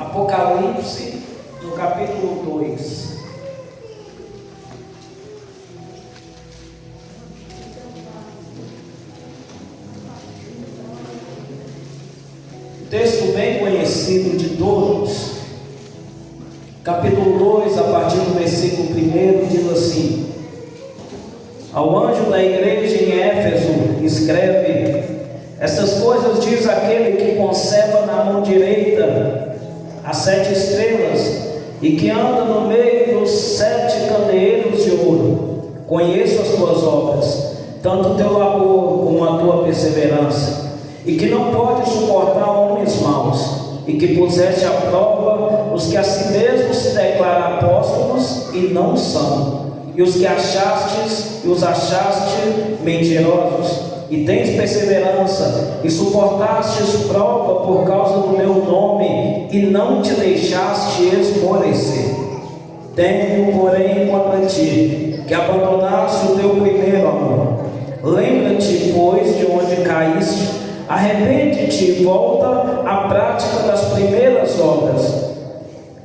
Apocalipse, no capítulo 2. Texto bem conhecido de todos. Capítulo 2, a partir do versículo 1, diz assim: Ao anjo da igreja em Éfeso escreve: Essas coisas diz aquele que conserva na mão direita as 7 estrelas e que anda no meio dos 7 candeeiros de ouro. Conheço as tuas obras, tanto o teu labor como a tua perseverança, e que não podes suportar homens maus, e que puseste à prova os que a si mesmos se declaram apóstolos e não são, e os que achastes e os achaste mentirosos, e tens perseverança, e suportastes prova por causa do meu nome, e não te deixaste esmorecer. Tenho, porém, contra ti, que abandonaste o teu primeiro amor. Lembra-te, pois, de onde caíste, arrepende-te e volta à prática das primeiras obras.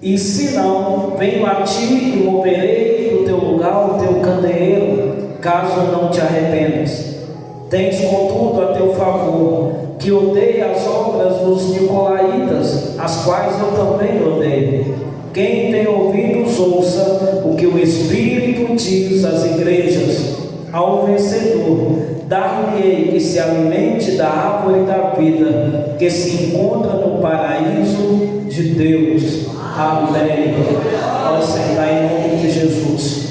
E se não, venho a ti e moverei do teu lugar o teu candeeiro, caso não te arrependas. Tens, contudo, a teu favor, que odeia as obras dos nicolaítas, as quais eu também odeio. Quem tem ouvidos, ouça o que o Espírito diz às igrejas. Ao vencedor, dar-lhe-ei que se alimente da árvore da vida, que se encontra no paraíso de Deus. Amém. Pode sentar em nome de Jesus.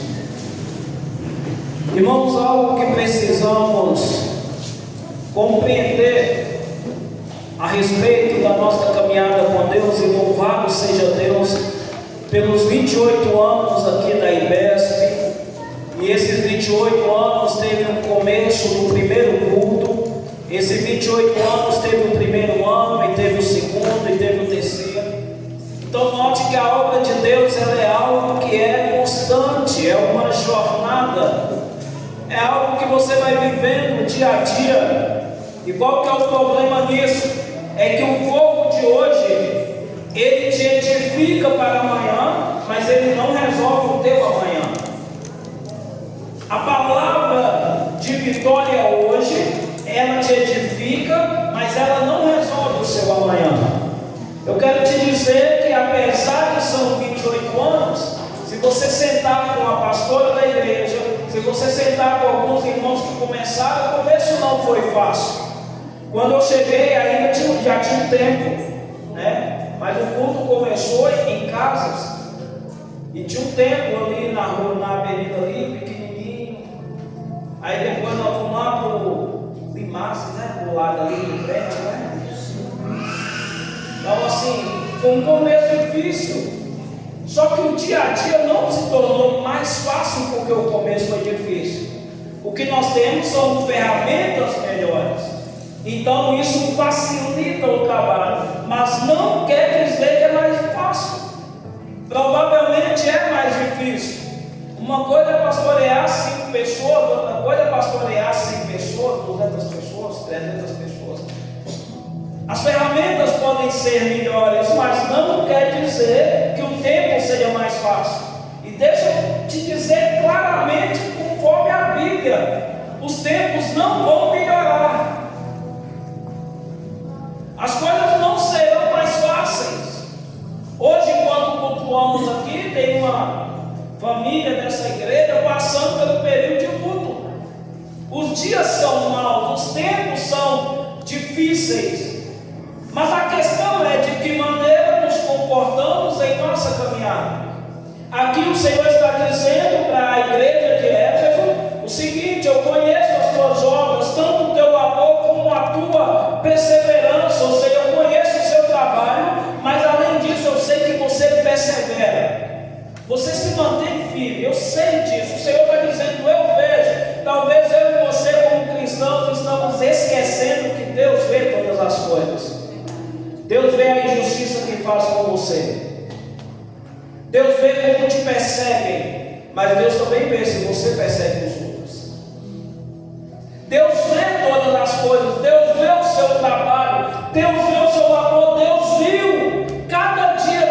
Irmãos, algo que precisamos compreender a respeito da nossa caminhada com Deus, e louvado seja Deus pelos 28 anos aqui da IBESP. E esses 28 anos teve um começo no primeiro culto. Esses 28 anos teve o primeiro ano, e teve o segundo, e teve o terceiro. Então note que a obra de Deus, ela é algo que é constante, é uma jornada, é algo que você vai vivendo dia a dia. E qual que é o problema nisso? É que o povo de hoje, ele te edifica para amanhã, mas ele não resolve o teu amanhã. A palavra de vitória hoje, ela te edifica, mas ela não resolve o seu amanhã. Eu quero te dizer que, apesar de são 28 anos, se você sentar com a pastora da igreja, se você sentar com alguns irmãos que começaram, o começo não foi fácil. Quando eu cheguei, ainda já tinha um tempo, né? Mas o culto começou em casas, e tinha um tempo ali na rua, na avenida ali, pequenininho. Aí depois nós fomos lá para o Limace, né? Do lado ali de frente, né? Então, assim, foi um começo difícil. Só que o dia a dia não se tornou mais fácil porque o começo foi difícil. O que nós temos são ferramentas melhores. Então isso facilita o trabalho, mas não quer dizer que é mais fácil. Provavelmente é mais difícil. Uma coisa é pastorear 5 pessoas, outra coisa é pastorear 100 pessoas, 200 pessoas, 300 pessoas. As ferramentas podem ser melhores, mas não quer dizer que o tempo seja mais fácil. E deixa eu te dizer claramente, conforme a Bíblia, os tempos não vão melhorar. As coisas não serão mais fáceis. Hoje, enquanto cultuamos aqui, tem uma família dessa igreja passando pelo período de luto. Os dias são maus, os tempos são difíceis. Mas a questão é de que maneira nos comportamos em nossa caminhada. Aqui o Senhor está dizendo para a igreja de Éfeso o seguinte: eu conheço as tuas obras, tanto o teu labor como a tua perseverança. Ou seja, eu conheço o seu trabalho, mas além disso eu sei que você persevera. Você se mantém firme, eu sei disso. O Senhor está dizendo, eu vejo. Talvez eu e você, como cristãos, estamos esquecendo que Deus vê todas as coisas. Deus vê a injustiça que faz com você. Deus vê como te perseguem, mas Deus também vê se você persegue os outros. Deus vê todas as coisas, Deus vê o seu trabalho, Deus vê o seu labor, Deus viu cada dia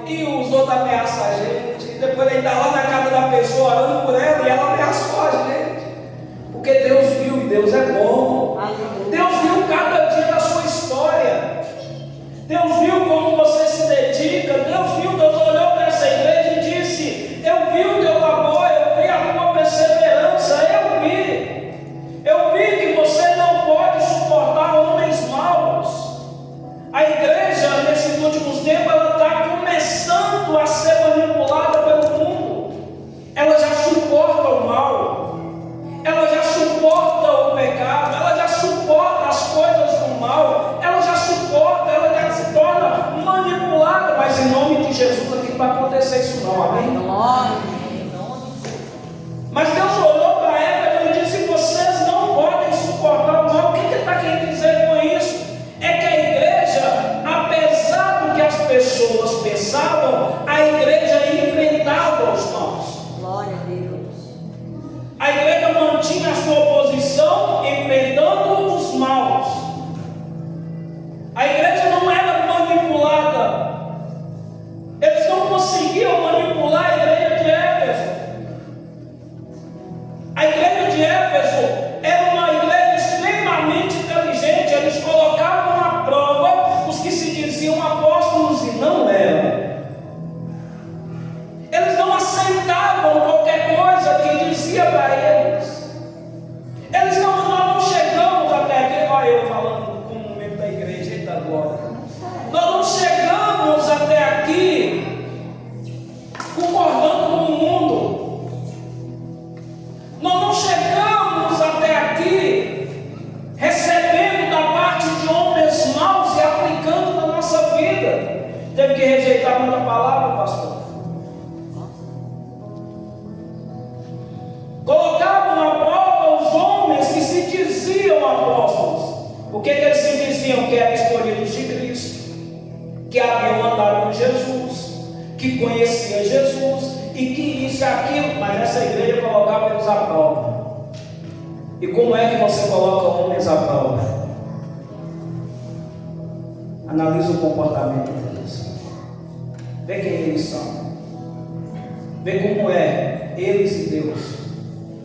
e os outros ameaçam a gente, e depois ele está lá na casa da pessoa orando por ela e ela ameaçou a gente, porque Deus viu e Deus é bom. Deus viu cada dia da sua história, Deus viu como você se dedica, Deus olhou para essa igreja e disse: eu vi o teu labor, eu vi a tua perseverança, eu vi que você não pode suportar homens maus. A igreja, nesses últimos tempos, ela está começando a ser manipulada pelo mundo. Ela já suporta o mal, ela já suporta o pecado, ela já suporta as coisas do mal, ela já se torna manipulada. Mas em nome de Jesus aqui não vai acontecer isso não, amém? Mas Deus olhou para ela e disse: vocês não podem suportar o mal. O que ele está querendo dizer com isso? É que a igreja, apesar do que as pessoas pensavam, a igreja enfrentava os maus. Glória a Deus. A igreja mantinha a sua posição enfrentando os maus. A igreja não era manipulada. Eles não conseguiam manipular a igreja de Éfeso. A igreja de Éfeso era uma igreja extremamente inteligente. Eles colocavam à prova os que se diziam apóstolos e não eram. Eles não aceitavam qualquer coisa que dizia para eles. Nós não chegamos até aqui, olha eu falando como membro da igreja, eita glória. Nós não chegamos até aqui concordando com o mundo. Nós não chegamos até aqui recebendo da parte de homens maus e aplicando na nossa vida. Teve que rejeitar muita palavra, pastor. Colocavam à prova os homens que se diziam apóstolos. O que eles se diziam? Que eram escolhidos de Cristo, que haviam andado com Jesus, que conhecia Jesus e que isso e aquilo. Mas nessa igreja colocava eles à prova. E como é que você coloca homens à prova? Analisa o comportamento deles, vê quem eles são, vê como é eles e Deus.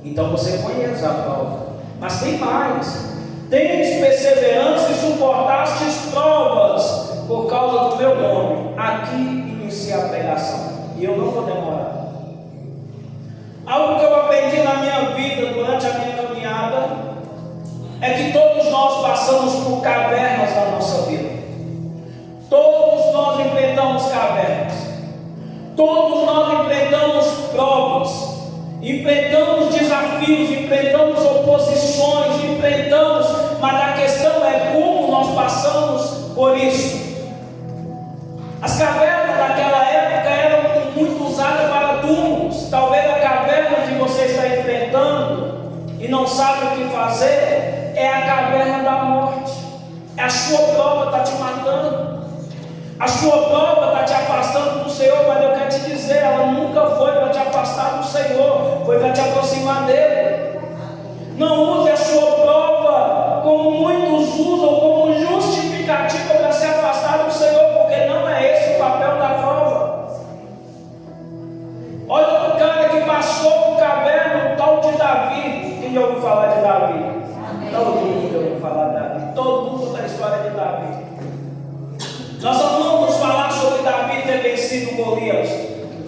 Então você põe eles à prova. Mas tem mais: tendes perseverança e suportastes provas por causa do meu nome. Aqui inicia a pregação e eu não vou demorar. Algo que eu aprendi na minha vida durante a minha caminhada é que todos nós passamos por cavernas na nossa vida. Todos nós enfrentamos cavernas. Todos nós enfrentamos provas, enfrentamos desafios, enfrentamos oposições, mas a questão é como nós passamos por isso. As cavernas daquela época eram muito usadas para túmulos. Talvez a caverna que você está enfrentando e não sabe o que fazer é a caverna da morte. A sua prova está te matando, a sua prova está te afastando do Senhor. Mas eu quero te dizer, ela nunca foi para te afastar do Senhor, foi para te aproximar dele. Não use a sua prova como muitos usam, como justificativa para se afastar do Senhor, porque não é esse o papel da prova. Olha para o cara que passou por caverna, o tal de Davi. Quem já ouviu falar de Davi? Todo mundo já ouviu falar de Davi. Todo mundo da história de Davi. Nós vamos falar sobre Davi ter vencido Golias.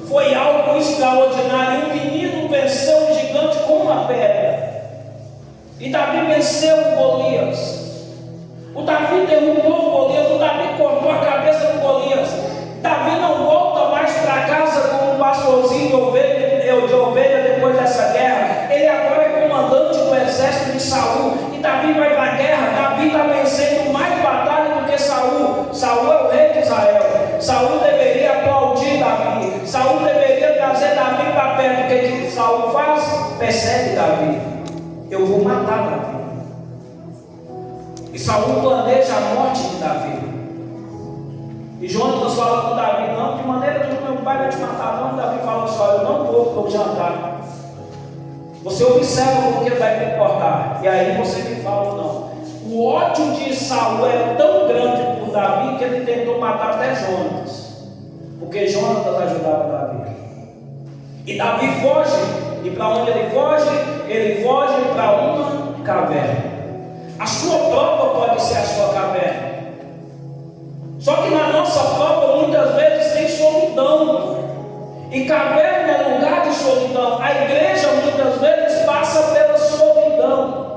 Foi algo extraordinário. Um menino venceu um gigante com uma pedra. E Davi venceu o Golias. O Davi derrubou o Golias. O Davi cortou a cabeça do Golias. Davi não volta mais para casa como um pastorzinho de ovelha depois dessa guerra. Ele agora é comandante do exército de Saul. E Davi vai para a guerra. Davi está vencendo mais batalha do que Saul. Saul é o rei de Israel. Saul deveria aplaudir Davi. Saul deveria trazer Davi para perto. O que Saul faz? Persegue Davi. Eu vou matar Davi. E Saul planeja a morte de Davi. E Jonatas fala com Davi: não, de maneira que o meu pai vai te matar. Não, Davi fala só: eu não vou para o jantar. Você observa como que ele vai comportar. E aí você me fala: não. O ódio de Saul era tão grande por Davi que ele tentou matar até Jonatas. porque Jonatas ajudava Davi. E Davi foge, e para onde ele foge? Ele foge para uma caverna. A sua prova pode ser a sua caverna. Só que na nossa prova muitas vezes tem solidão. E caverna é lugar de solidão. A igreja muitas vezes passa pela solidão.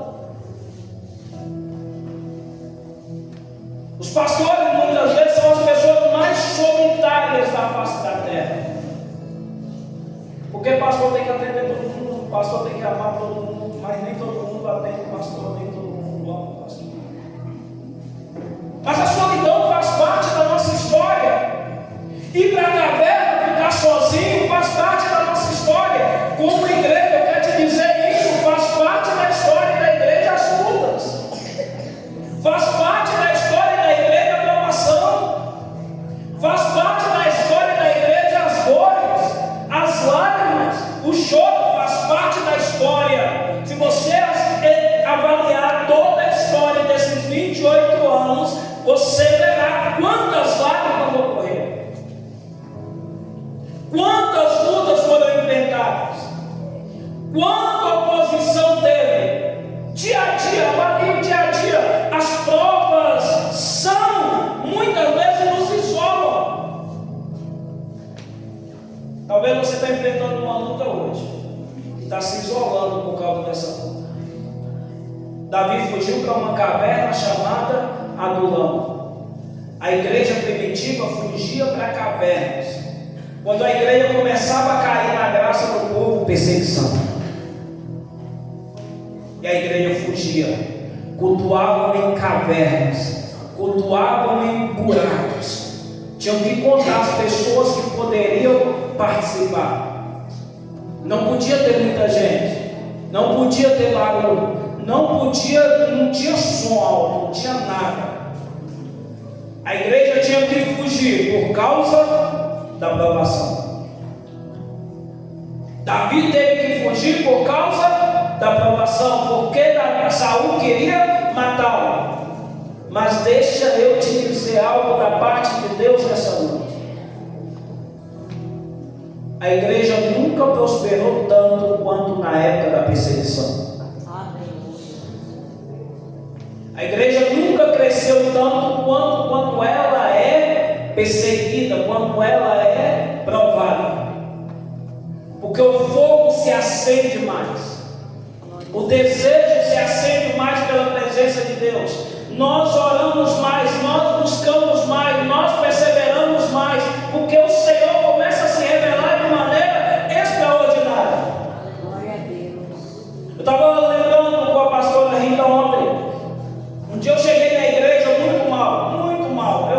Os pastores muitas vezes são as pessoas mais solitárias da face da terra. Porque o pastor tem que atender todo mundo, o pastor tem que amar todo mundo, mas nem todo mundo atende o pastor, nem todo mundo ama o pastor. Mas a solidão faz parte da nossa história. Ir para a caverna, ficar sozinho, faz parte da nossa história. Como igreja, eu quero te dizer isso, faz parte da história da igreja as lutas. Faz parte da história da igreja a provação. Faz parte da história da igreja as dores, as lágrimas, o choro faz parte da história. Se você avaliar toda a história desses 28 anos, você verá quantas lágrimas ocorreram, quantas lutas foram enfrentadas, quanta oposição teve. Dia a dia, avalie dia a dia. As provas muitas vezes nos isolam. Talvez você está enfrentando uma luta hoje e está se isolando por causa dessa luta. Davi fugiu para uma caverna chamada Adulão. A igreja primitiva fugia para cavernas. Quando a igreja começava a cair na graça do povo, perseguição. E a igreja fugia, cultuavam em cavernas, cultuavam em buracos. Tinham que contar as pessoas que poderiam participar. Não podia ter muita gente, não podia ter barulho, não tinha som alto, não tinha nada. A igreja tinha que fugir por causa da provação. Davi teve que fugir por causa da provação, porque Saul queria matá-lo. Mas deixa eu te dizer algo da parte de Deus nessa noite. A igreja nunca prosperou tanto quanto na época da perseguição. A igreja nunca cresceu tanto quanto quando ela é perseguida, quando ela é provada. Porque o fogo se acende mais. O desejo se acende mais pela presença de Deus. Nós oramos mais, nós buscamos mais, nós perseveramos mais, porque o Senhor começa a se revelar de maneira extraordinária. Glória a Deus. Eu estava lembrando com a pastora Rita ontem. Um dia eu cheguei na igreja muito mal, muito mal.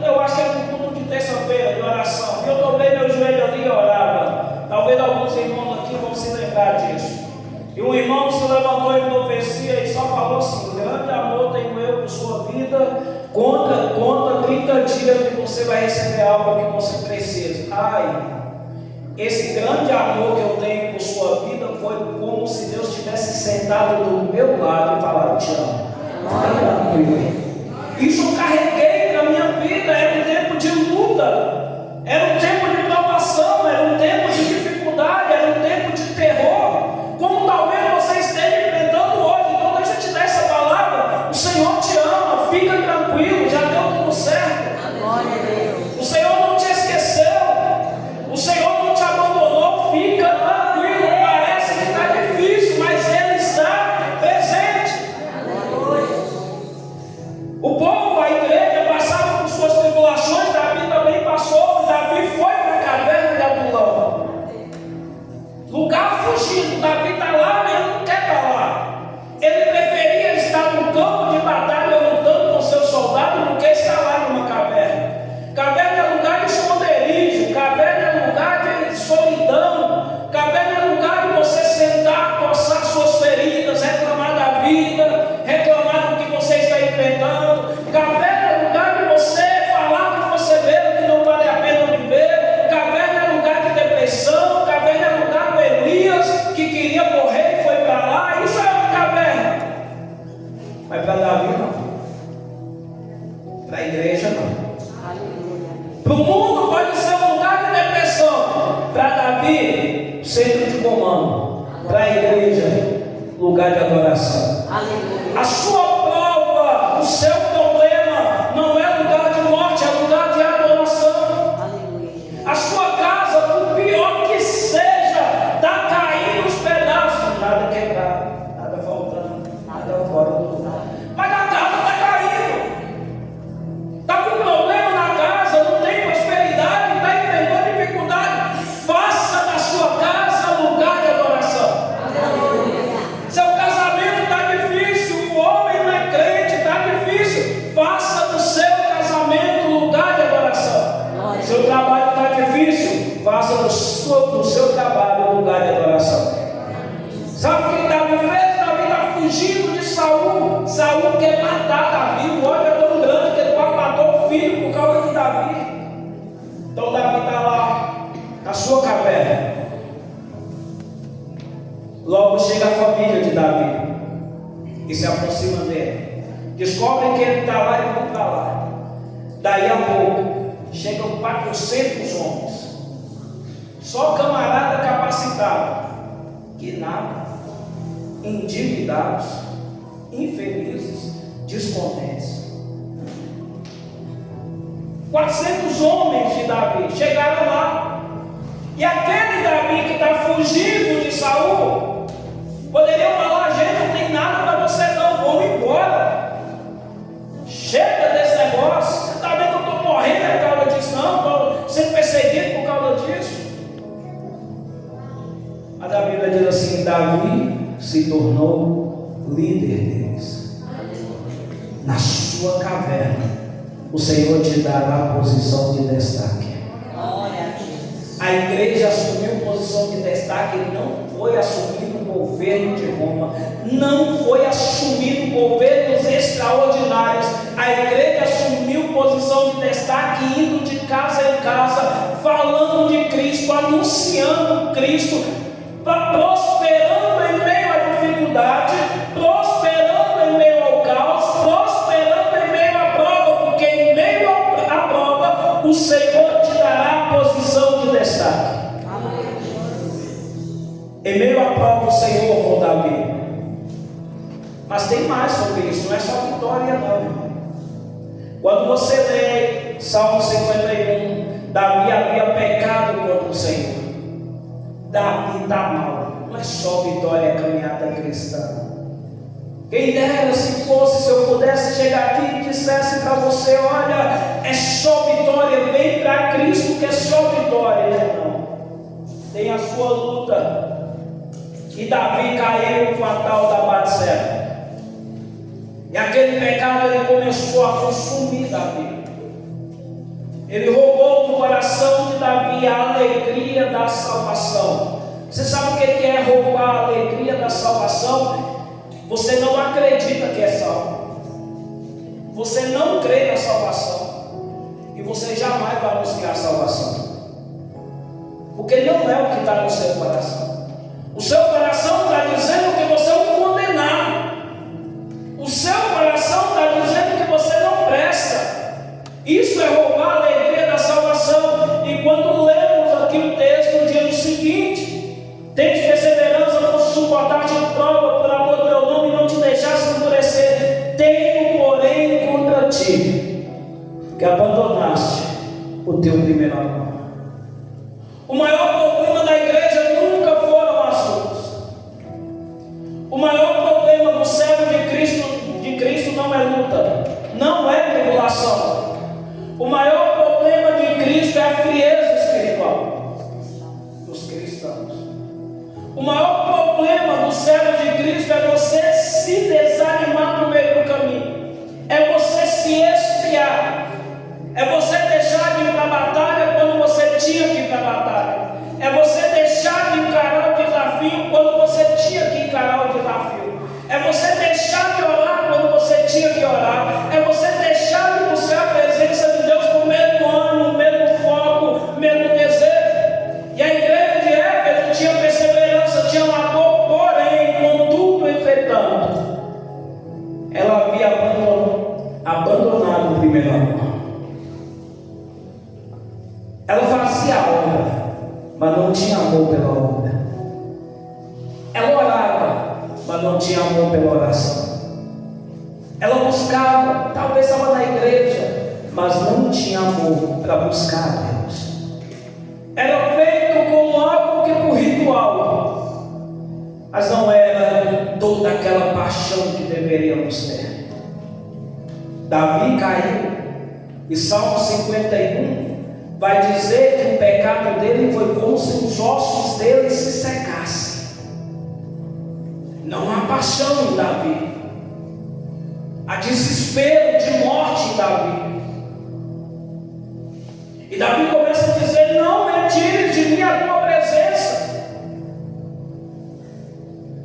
Eu acho que era um culto de terça-feira de oração. E eu dobrei meu joelho ali e orava. Talvez alguns irmãos aqui vão se lembrar disso. E um irmão se levantou em profecia e só falou assim: grande amor tenho eu por sua vida, conta 30 dias que você vai receber algo que você precisa. Ai, esse grande amor que eu tenho por sua vida foi como se Deus tivesse sentado do meu lado e falado: te amo. Isso eu carreguei na minha vida. Era um tempo de luta, era um tempo de provação, era um tempo de dificuldade, era um tempo de terror, como talvez você esteja enfrentando hoje. Então deixa eu te dar essa palavra: o Senhor te ama, fica tranquilo, já deu tudo certo. Glória a Deus. O Senhor não te esqueceu, o Senhor não te abandonou, fica tranquilo. Parece que está difícil, mas Ele está presente. O povo, a igreja, passava por suas tribulações. Davi também passou. comando para a igreja, lugar de adoração. Aleluia. A sua prova, o seu problema não é lugar de morte, é lugar de adoração. Aleluia. A sua casa, por pior que seja, está caindo os pedaços, nada quebrado, nada faltando, nada fora do lugar. Mas a casa está caindo. Está com problema na casa, não tem prosperidade, está enfrentando dificuldade. Faça da sua casa lugar de adoração. Aleluia. Seu casamento está difícil, o homem não é crente, está difícil. Faça do seu casamento lugar de adoração. Seu trabalho está difícil, faça do seu trabalho lugar de adoração. Sabe o que Davi fez? Davi está fugindo de Saul. Saul quer matar Davi, o ódio é tão grande que ele quase matou o filho por causa de Davi. Então Davi está lá, na sua caverna. Logo chega a família de Davi e se aproxima dele. Descobrem que ele está lá e vão para lá. Daí a pouco chegam 400 homens, só camarada capacitado, que nada, endividados, infelizes, descontentes. 400 homens de Davi chegaram lá, e aquele Davi que está fugindo de Saul poderiam falar: gente, não tem nada para você não, vamos embora, chega desse negócio, você está vendo que eu estou morrendo por causa disso? Não, estou sendo perseguido por causa disso. Mas a Bíblia diz assim: Davi se tornou líder deles. Na sua caverna o Senhor te dará posição de destaque. A igreja assumiu posição de destaque, não foi assumido o governo de Roma, não foi assumido governos extraordinários. A igreja assumiu posição de destaque, indo de casa em casa, falando de Cristo, anunciando Cristo, prosperando em meio à dificuldade, prosperando em meio ao caos, prosperando em meio à prova, porque em meio à prova o Senhor te dará posição de destaque. Em meio à prova o Senhor honrou Davi. Mas tem mais sobre isso, não é só vitória não, irmão. Quando você lê Salmo 51, Davi havia pecado contra o Senhor. Davi está mal, não é só vitória, é caminhada cristã. Quem dera se eu pudesse chegar aqui e dissesse para você: olha, é só vitória, vem para Cristo que é só vitória. Não, tem a sua luta. E Davi caiu com a tal da Batseba, e aquele pecado ele começou a consumir Davi. Ele roubou do coração de Davi a alegria da salvação. Você sabe o que é roubar a alegria da salvação? Você não acredita que é salvo, você não crê na salvação, e você jamais vai anunciar a salvação, porque não é o que está no seu coração. O seu coração está dizendo que você é um condenado, o seu coração está dizendo que você não presta. Isso é roubar a alegria da salvação. E quando lemos aqui o texto, diz o seguinte: tens perseverança por suportar-te em prova, por amor do meu nome, e não te deixaste endurecer. Tenho, porém, contra ti que abandonaste o teu primeiro amor. O maior problema da igreja nunca foram as lutas. O maior problema do servo de Cristo não é luta, não é tribulação. O maior problema de Cristo é a frieza espiritual dos cristãos. O maior problema do servo de Cristo é você se desanimar no meio do caminho, é você se esfriar, é você deixar de ir para a batalha quando você tinha que ir para a batalha, é você deixar de encarar o desafio quando você tinha que encarar o desafio, é você deixar de orar quando você tinha que orar, é você deixar de buscar a presença de Deus com o mesmo ânimo, o mesmo foco, o mesmo desejo. E a igreja de Éfeso tinha perseverança, tinha amor, porém, contudo, entretanto, ela havia abandonado o primeiro amor. Ela fazia a obra, mas não tinha amor pela obra. mas não tinha amor pela oração. Ela buscava, talvez estava na igreja, mas não tinha amor para buscar a Deus. Era feito como algo que por ritual, mas não era toda aquela paixão que deveríamos ter. Davi caiu, e Salmo 51 vai dizer que o pecado dele foi como se os ossos dele se secassem. Não há paixão em Davi, há desespero de morte em Davi. E Davi começa a dizer: não retires de mim a tua presença.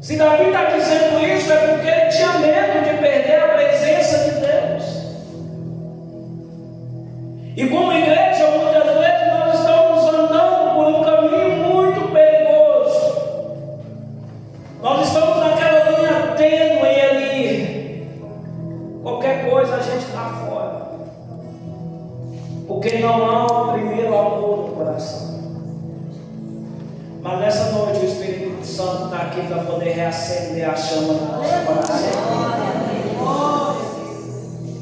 Se Davi está dizendo isso, é porque ele tinha medo de perder a presença de Deus. E como igreja, muitas vezes nós estamos andando por um caminho muito perigoso. Nós estamos naquela linha tênue ali. Qualquer coisa a gente está fora. Porque não há o primeiro amor no coração. Mas nessa noite o Espírito Santo está aqui para poder reacender a chama do nosso coração.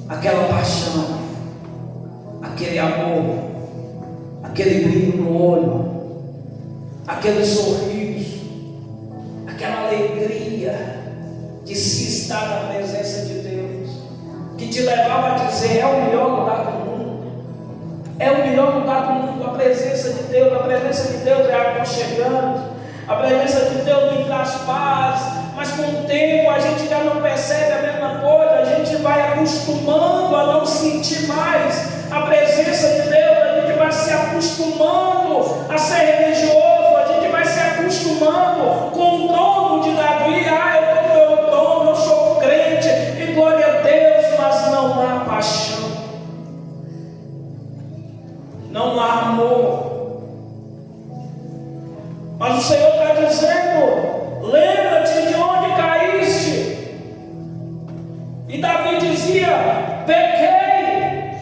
Aquela paixão, aquele amor, aquele brilho no olho, aquele sorriso, aquela alegria de se estar na presença de Deus, que te levava a dizer: é o melhor lugar do mundo, é o melhor lugar do mundo. A presença de Deus, é aconchegante, a presença de Deus me traz paz. Mas com o tempo a gente já não percebe a mesma coisa, a gente vai acostumando a não sentir mais a presença de Deus, a gente vai se acostumando a ser religioso, a gente vai se acostumando com o trono de Davi. Eu estou no meu trono, eu sou crente, e glória a Deus, mas não há paixão, não há amor. Mas o Senhor está dizendo: lembra-te de onde caíste. E Davi dizia: pequei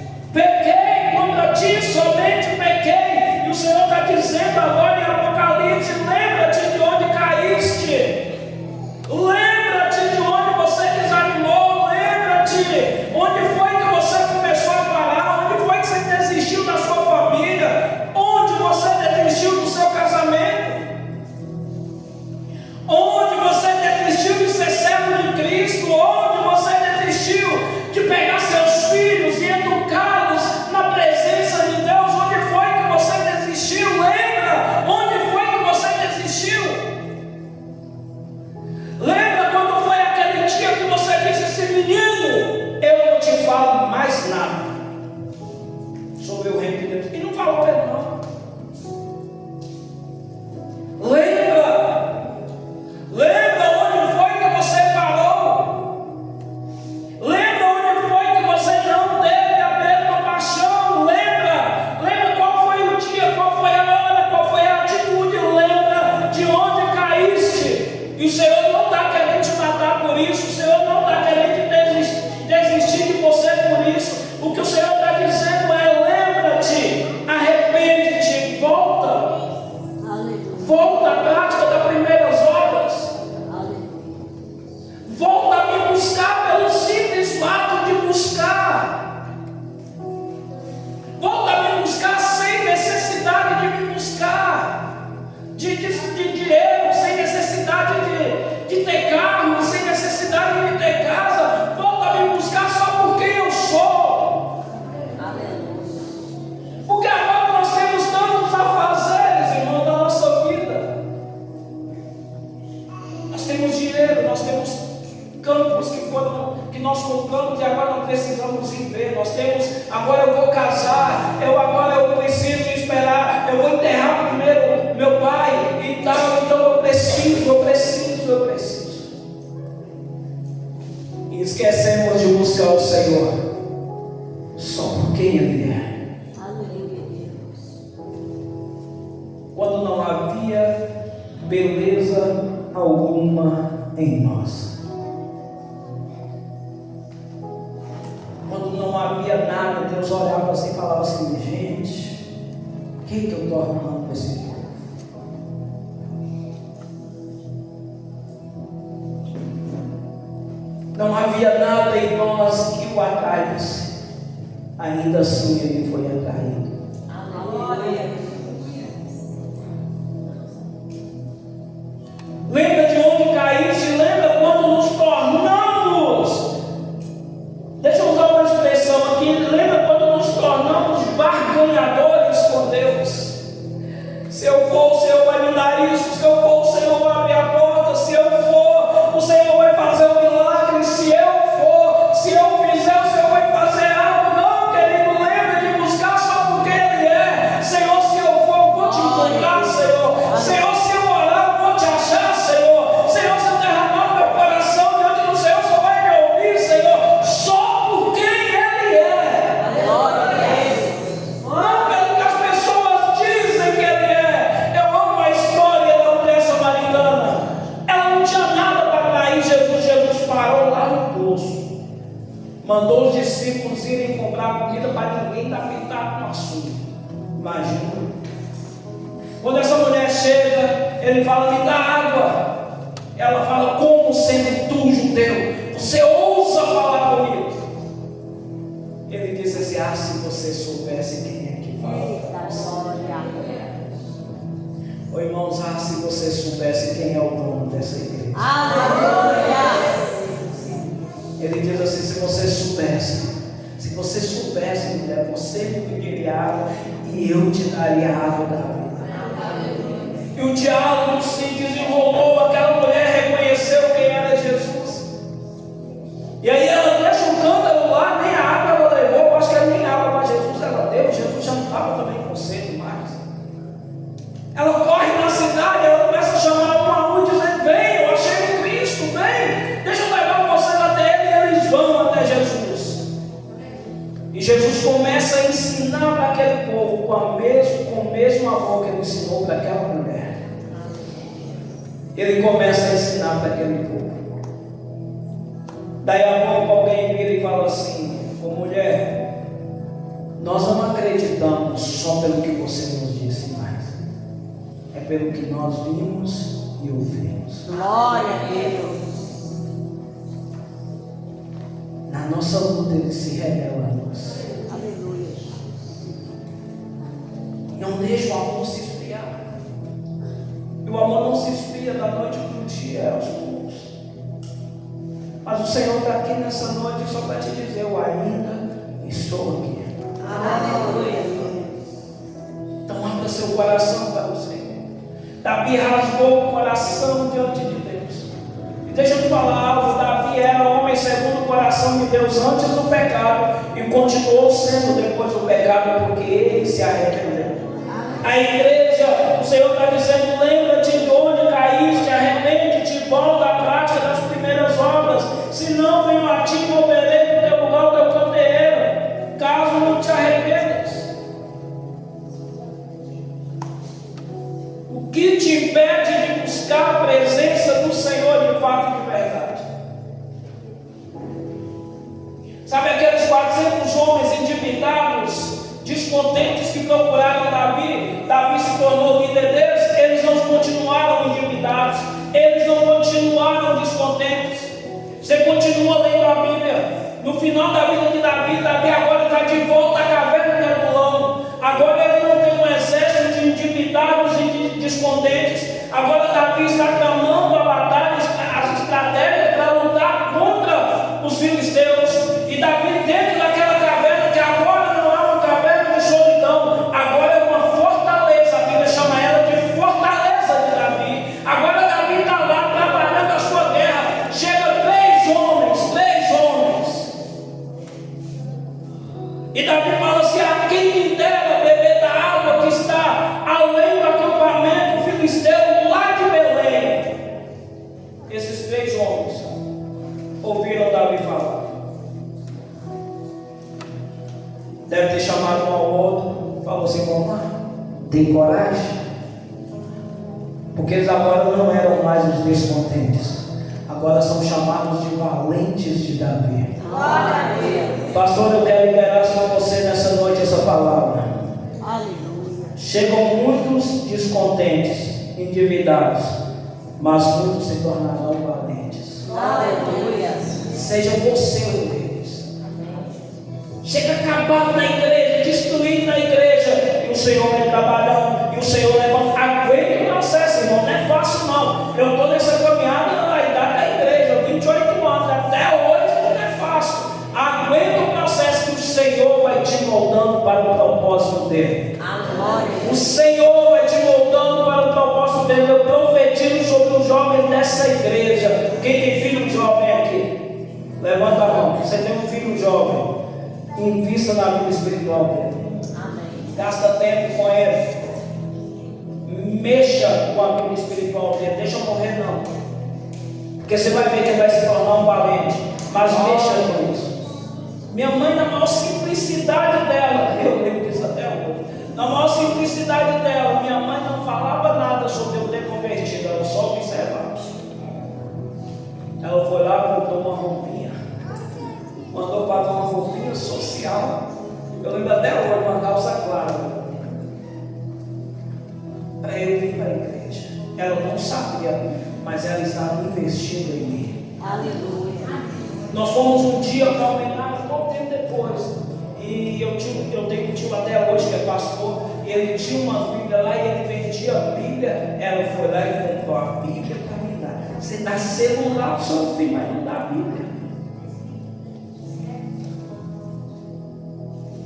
contra ti, somente pequei. E o Senhor está dizendo agora em Apocalipse: lembra-te de onde caíste, lembra-te de onde você desanimou, lembra-te onde foi que você começou a parar, onde foi que você desistiu da sua família, onde você desistiu do seu casamento, onde você desistiu de ser servo de Cristo, onde você desistiu de pegar seus filhos e educá-los na presença de Deus. Onde foi que você desistiu? Lembra onde foi que você desistiu? Lembra quando foi aquele dia que você disse assim: menino, eu não te falo mais nada sobre o reino de Deus, e não falou mesmo não. Lembra onde foi que você parou? Lembra onde foi que você não teve a mesma paixão? Lembra qual foi o dia, qual foi a hora, qual foi a atitude? Lembra de onde caíste? E o Senhor não está querendo te matar por isso, o Senhor não está querendo desistir de você por isso. O que o Senhor está dizendo é: lembra-te, arrepende-te, volta à prática das primeiras obras. Volta a me buscar pelo simples fato de buscar. Volta a me buscar sem necessidade de me buscar, de dinheiro, sem necessidade de ter carro, sem necessidade de ter casa. Volta a me buscar só por quem eu sou. Porque agora nós temos tantos afazeres, irmão, da nossa vida. Nós temos dinheiro, nós temos campos que nós compramos e agora não precisamos ir ver. Nós temos: agora eu vou casar, agora eu preciso esperar, eu vou enterrar primeiro meu pai e tal, então eu preciso. E esquecemos de buscar o Senhor só por quem Ele é. Quando não havia beleza alguma em nós, quando não havia nada, Deus olhava assim e falava assim: gente, o que eu estou arrumando com esse povo? não havia nada em nós que o atraísse. Ainda assim ele foi atraído. Lembra de onde caíste, lembra quando nos tornamos, deixa eu usar uma expressão aqui, lembra quando nos tornamos barganhadores com Deus. Se eu for, o Senhor vai me dar isso, se eu for, o Senhor vai abrir a porta, se eu for, o Senhor vai fazer um milagre, se eu for, se eu fizer, o Senhor vai fazer algo. Não, querido, lembra de buscar só porque Ele é. Senhor, se eu for, eu vou te encontrar, Senhor. Senhor, se eu orar, eu vou te achar, Senhor. Senhor, se eu derramar meu coração diante do Senhor, o Senhor vai me ouvir, Senhor. Só por quem Ele é. Não pelo que as pessoas dizem que Ele é. Eu amo a história da mulher samaritana. Ela não tinha nada para atrair Jesus. Jesus parou lá no poço. Mandou os discípulos irem comprar comida para ninguém dar pitaco no assunto. Imagina. Quando essa mulher chega, ele fala: me dá água. Ela fala: como sendo tu, judeu, você ousa falar comigo? Ele disse assim: ah, se você soubesse quem é que fala. Ô irmãos, ah, se você soubesse quem é o dono dessa igreja. Ele diz assim: se você soubesse, mulher, você me pediria água e eu te daria água da vida. E o diálogo se desenrolou, aquela mulher reconheceu quem era Jesus. E aí ela deixa um cântaro lá, nem a água ela levou, eu acho que nem água para Jesus ela deu, Jesus já não estava também com sede mais. Ela corre na cidade, ela começa a chamar um a um, dizendo: vem, eu achei o Cristo, vem, deixa eu levar vocês até Ele. E eles vão até Jesus. E Jesus começa a ensinar para aquele povo com o mesmo amor que Ele ensinou para aquela mulher. Ele começa a ensinar para aquele povo. Daí a pouco alguém vira e fala assim: ô mulher, nós não acreditamos só pelo que você nos disse mais, é pelo que nós vimos e ouvimos. Glória a Deus. Na nossa luta Ele se revela a nós. Aleluia. Não deixa o amor se esfriar. E o amor não se esfria da noite para o dia, é aos poucos. Mas o Senhor está aqui nessa noite só para te dizer: eu ainda estou aqui. Aleluia. Então abra seu coração para o Senhor. Davi rasgou o coração diante de Deus. E deixa eu te falar algo: Davi era homem segundo o coração de Deus antes do pecado e continuou sendo depois do pecado, porque ele se arrependeu. A igreja, o Senhor está dizendo: lembra-te de onde caíste, arrepende-te e volta à prática das primeiras obras, senão venho a ti e moverei no teu lugar o teu candeeiro, caso não te arrependas. O que te impede de buscar a presença do Senhor de fato e de verdade? Sabe aqueles 400 homens endividados, descontentes, que procuraram Davi? Davi se tornou líder deles. Eles não continuaram endividados, eles não continuaram descontentes. Você continua lendo a Bíblia. No final da vida de Davi, Davi agora está de volta à caverna de Adulão. Agora ele não tem um exército de endividados e de descontentes. Agora Davi está tramando a batalha, as estratégias para lutar contra os filisteus. E Davi, dentro daquela caverna, que agora não é uma caverna de solidão, agora é uma fortaleza. A Bíblia chama ela de fortaleza de Davi. Agora Davi está lá trabalhando a sua guerra. Chega 3 homens. E Davi fala assim: a quem me dera beber da água que está além do acampamento filisteu lá de Belém. Esses 3 homens ouviram Davi falar. Deve ter chamado um ao outro, falou assim: vamos lá, tem coragem? Porque eles agora não eram mais os descontentes, agora são chamados de valentes de Davi. Glória a Deus. Pastor, eu quero liberar sobre você nessa noite essa palavra. Aleluia. Chegam muitos descontentes, endividados, mas muitos se tornarão valentes. Aleluia. seja você um deles. Chega acabado na igreja, destruído na igreja, e o Senhor vem trabalhando, e o Senhor levanta. Aguenta o processo, irmão, não é fácil não. Eu estou nessa caminhada na idade da igreja, eu 28 anos, até hoje não é fácil. Aguenta o processo que o Senhor vai te moldando para o propósito dele. O Senhor vai te moldando para o propósito dele. Eu profetizo sobre os jovens dessa igreja. Quem tem filho jovem aqui? Levanta a mão. Você tem um filho jovem, invista na vida espiritual dele. Gasta tempo com ele. Mexa com a vida espiritual dele. Deixa eu morrer não, porque você vai ver que ele vai se tornar um valente. Mas mexa com isso. Minha mãe, na maior simplicidade dela, eu lembro disso até hoje, na maior simplicidade dela, minha mãe não falava nada sobre eu ter convertido, ela só observava. Ela foi lá, comprou uma roupinha, mandou pagar uma roupinha social, eu lembro até hoje, uma calça clara, para eu vir para a igreja. Ela não sabia, mas ela estava investindo em mim. Aleluia. Nós fomos um dia para a homenagem, pouco tempo depois, e eu tenho um tio até hoje que é pastor, e ele tinha uma Bíblia lá e ele vendia a Bíblia. Ela foi lá e comprou a Bíblia para me dar. Você dá celular para o seu filho, mas não dá a Bíblia.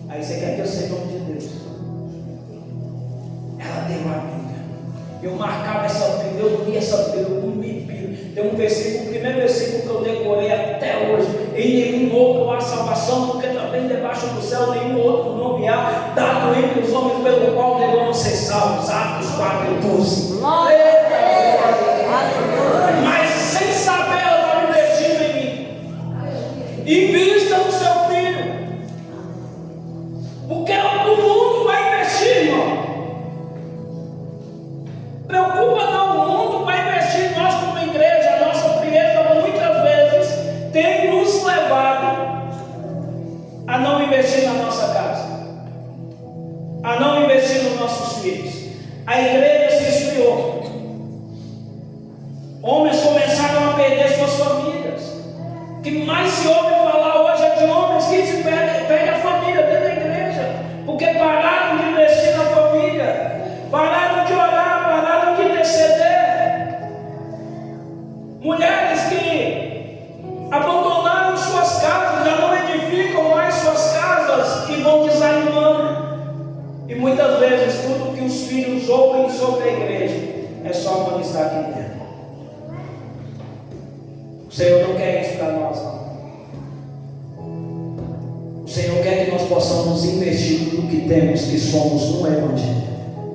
Aí você quer que eu seja o nome de Deus? Ela deu a Bíblia. Eu marcava essa Bíblia, eu li essa Bíblia, eu comi Bíblia. Tem um versículo, o primeiro versículo que eu decorei até hoje: em nenhum outro há salvação, porque também debaixo do céu nenhum outro nome há dado entre os homens pelo qual devemos ser salvos. Atos 4:12. Mas sem saber, ela está investindo em mim. Invista no seu filho, porque o mundo vai investir, irmão. Preocupa não, o mundo vai investir em nós como igreja. A nossa frieza muitas vezes tem nos levado a não investir na nossa casa, a não investir nos nossos filhos. A igreja se esfriou. Homens começaram a perder suas famílias. O que mais se ouve falar hoje é de homens que se perdem a família dentro da igreja, porque pararam de investir na família, pararam de orar, pararam de interceder. Mulheres que abandonaram suas casas, já não edificam mais suas casas e vão desanimando. E muitas vezes tudo que os filhos ouvem sobre a igreja é só quando está aqui dentro. O Senhor não quer isso para nós, não. O Senhor quer que nós possamos investir no que temos, que somos no Evangelho.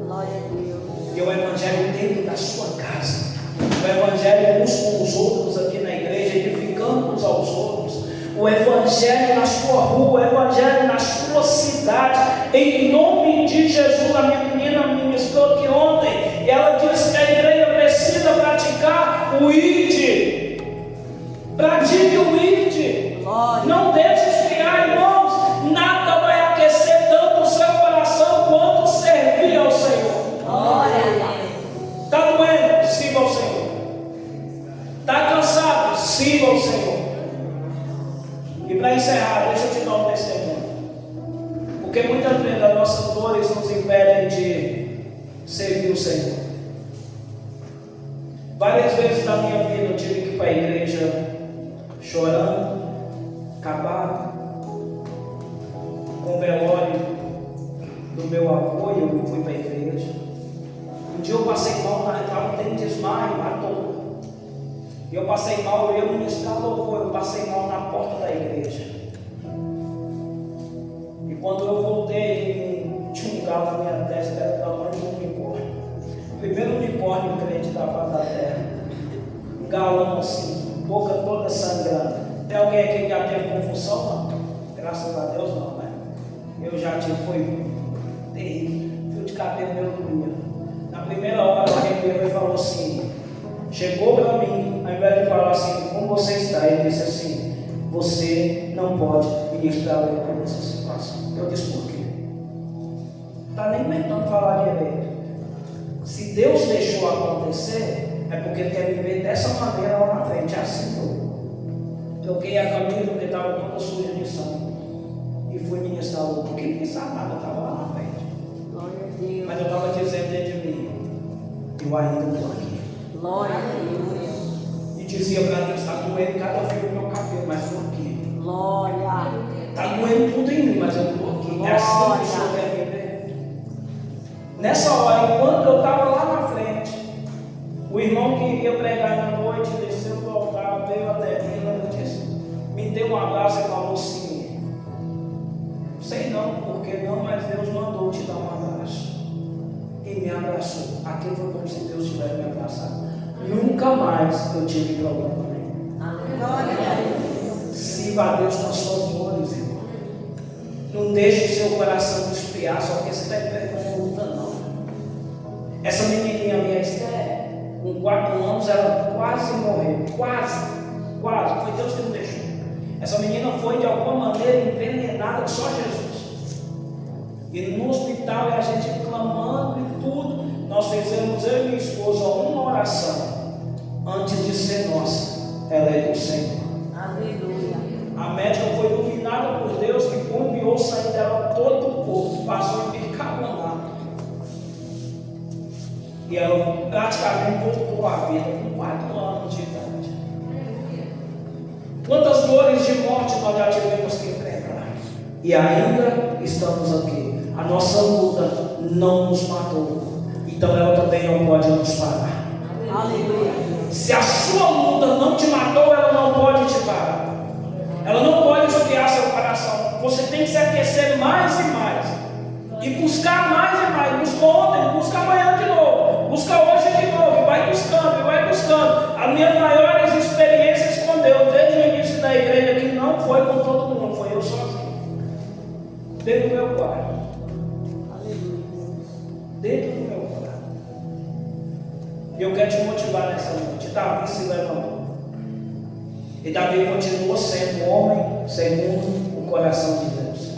Glória a Deus. E o Evangelho dentro da sua casa, o Evangelho uns com os outros aqui na igreja, edificando uns aos outros, o Evangelho na sua rua, o Evangelho na sua cidade, em nome de Jesus. A minha menina ministrou aqui ontem, e ela disse que a igreja precisa praticar o ID. Pratique o ID. Não deixe esfriar, irmãos. Nada vai aquecer tanto o seu coração quanto servir ao Senhor. Glória a Deus. Está doendo? Sirva ao Senhor. Está cansado? Sirva ao Senhor. E para encerrar, deixa eu te dar um testemunho. Porque muitas vezes as nossas dores nos impedem de servir o Senhor. Várias vezes na minha vida eu tive que ir para a igreja chorando, acabado, com o velório do meu avô, e eu fui para a igreja. Um dia eu passei mal, estava tendo desmaio, matou. E eu passei mal, eu ia ministrar louvor, eu passei mal na porta da igreja. E quando eu voltei, tinha um galo na minha testa, era do tamanho de um unicórnio. Primeiro unicórnio crente da face da terra. Um galão assim, boca toda sangrando. Tem alguém aqui que já teve confusão? Não. Graças a Deus não, né? Eu já tive, foi terrível. Fio de cabelo meu doía. Na primeira hora ela arrepiou e falou assim, chegou para mim, ao invés de falar assim, como você está? Ele disse assim, você não pode ministrar a nessa situação. Eu disse, por quê? Não está nem tentando falar direito. Se Deus deixou acontecer, é porque Ele quer viver dessa maneira lá na frente, assim. Troquei a camisa porque estava toda suja de sangue. E fui ministrar o porque ninguém sabe nada, eu estava lá na frente. Glória a Deus. Mas eu estava dizendo dentro de mim, eu ainda estou aqui. Glória a Deus. E dizia para mim, está doendo cada fio do meu cabelo, mas estou aqui. Glória. Está doendo tudo em mim, mas eu estou aqui. É assim que o Senhor quer me ver. Nessa hora, enquanto eu estava lá na frente, o irmão que iria pregar na noite, desceu do altar, veio até mim, e disse, me deu um abraço e falou assim, sei não, porque não, mas Deus mandou te dar um abraço. E me abraçou. Aquilo foi como se Deus tivesse me abraçado. Nunca mais eu tive problema nenhum. Glória a Deus. Sirva a Deus com as suas dores, irmão. Não deixe o seu coração esfriar só porque você está enfrentando luta, não. Essa menininha minha, Esther, com 4 anos, ela quase morreu. Quase. Foi Deus que não deixou. Essa menina foi de alguma maneira envenenada que só Jesus. E no hospital, a gente clamando e tudo, nós fizemos, eu e minha esposa, uma oração antes de ser nossa. Ela é do Senhor. Aleluia. A médica foi iluminada por Deus que bombeou o sangue dela todo o corpo, passou em bicarbonato. E ela praticamente voltou à vida com 4 anos de idade. Quantas dores de morte nós já tivemos que enfrentar? E ainda estamos aqui. A nossa luta não nos matou. Então ela também não pode nos parar. Aleluia. Se a sua luta não te matou, ela não pode te parar. Ela não pode esfriar seu coração. Você tem que se aquecer mais e mais. E buscar mais e mais. Busca ontem, busca amanhã de novo. Busca hoje de novo. E vai buscando, e vai buscando. As minhas maiores experiências com Deus, desde o início da igreja, que não foi com todo mundo, foi eu sozinho. Dentro do meu quarto. Dentro do meu quarto. E eu quero te motivar nessa noite. Davi se levantou. E Davi continua sendo homem segundo o coração de Deus.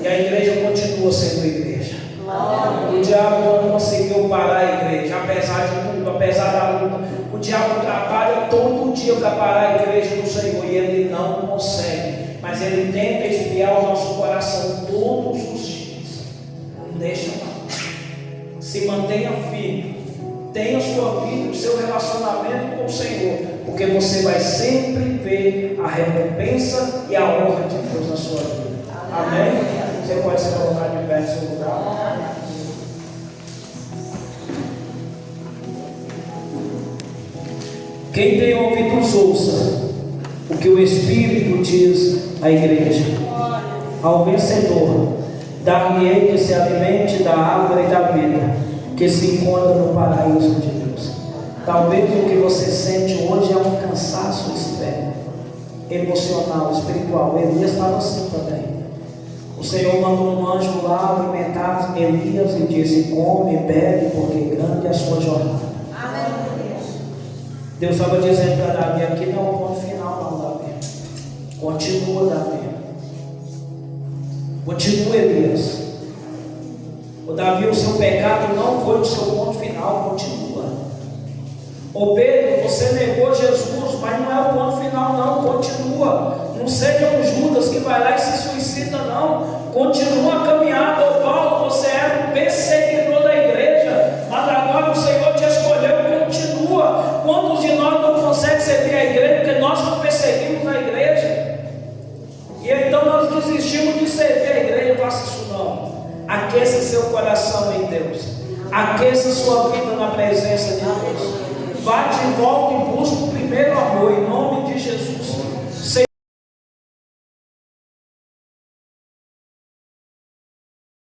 E a igreja continua sendo igreja. O diabo não conseguiu parar a igreja, apesar de tudo, apesar da luta. O diabo trabalha todo dia para parar a igreja do Senhor e ele não consegue. Mas ele tenta esfriar o nosso coração todos os dias. Não deixa não. Se mantenha firme. Tenha sua vida, o seu relacionamento com o Senhor, porque você vai sempre ver a recompensa e a honra de Deus na sua vida. Amém? Você pode se colocar de pé no seu lugar. Quem tem ouvidos ouça o que o Espírito diz à igreja. Ao vencedor, dar-lhe-ei que se alimente da árvore da vida, que se encontra no paraíso de Deus. Talvez o que você sente hoje é um cansaço extremo, emocional, espiritual. Elias estava assim também. O Senhor mandou um anjo lá alimentar Elias e disse: come e bebe, porque grande é a sua jornada. Deus estava dizendo para Davi: aqui não é o ponto final, não, Davi. Continua, Davi. Continua, Elias. O Davi, o seu pecado não foi o seu ponto final, continua. Ô Pedro, você negou Jesus, mas não é o ponto final, não, continua. Não seja um Judas que vai lá e se suicida, não. Continua a caminhada. Ô Paulo, você era um perseguidor da igreja, mas agora o Senhor te escolheu, continua. Quantos de nós não conseguem servir a igreja porque nós não perseguimos a igreja? E então nós desistimos de servir a igreja. Faça isso não. Aqueça seu coração em Deus. Aqueça sua vida na presença de Deus. Vá de volta e busque o primeiro amor.